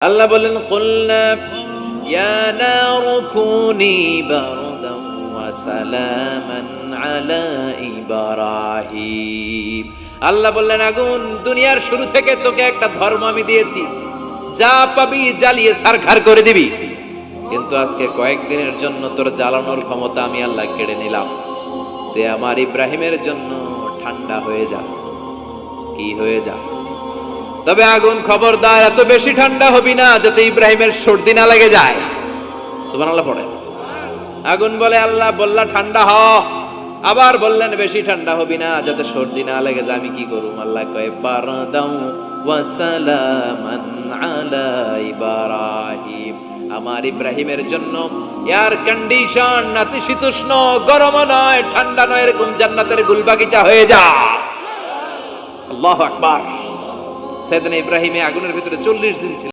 আল্লাহ বলেন কুলনা ইয়া নারু কুনি বারদান ওয়া সালামান আলা ইব্রাহিম। আল্লাহ বললেন আগুন, দুনিয়ার শুরু থেকে তোকে একটা ধর্ম আমি দিয়েছি, যা পাবি জ্বালিয়ে ছারখার করে দিবি, কিন্তু আজকে কয়েকদিনের জন্য তোর জ্বালানোর ক্ষমতা আমি আল্লাহ কেড়ে নিলাম। তে আমার ইব্রাহিমের জন্য ঠান্ডা হয়ে যা। কি হয়ে যা? তবে আগুন খবরদার এত বেশি ঠান্ডা হবি না যাতে ইব্রাহিমের সর্দি না লেগে যায়। সুবহানাল্লাহ পড়ে। আগুন বলে আল্লাহ বললা ঠান্ডা হ, আবার বললেন বেশি ঠান্ডা হবি না যাতে সর্দি না লেগে যায়। আমি কি করুম? আল্লাহ কয় বারদাউ ওয়া সালামান আলা ইব্রাহিম। আমার ইব্রাহিমের জন্য এয়ার কন্ডিশন, নাতিশীতোষ্ণ, গরম নয় ঠান্ডা নয়, এরকম জান্নাতের গুলবাগিচা হয়ে যা। আল্লাহু আকবার। সাইয়েদনা ইব্রাহিম আগুনের ভিতরে 40 দিন ছিল।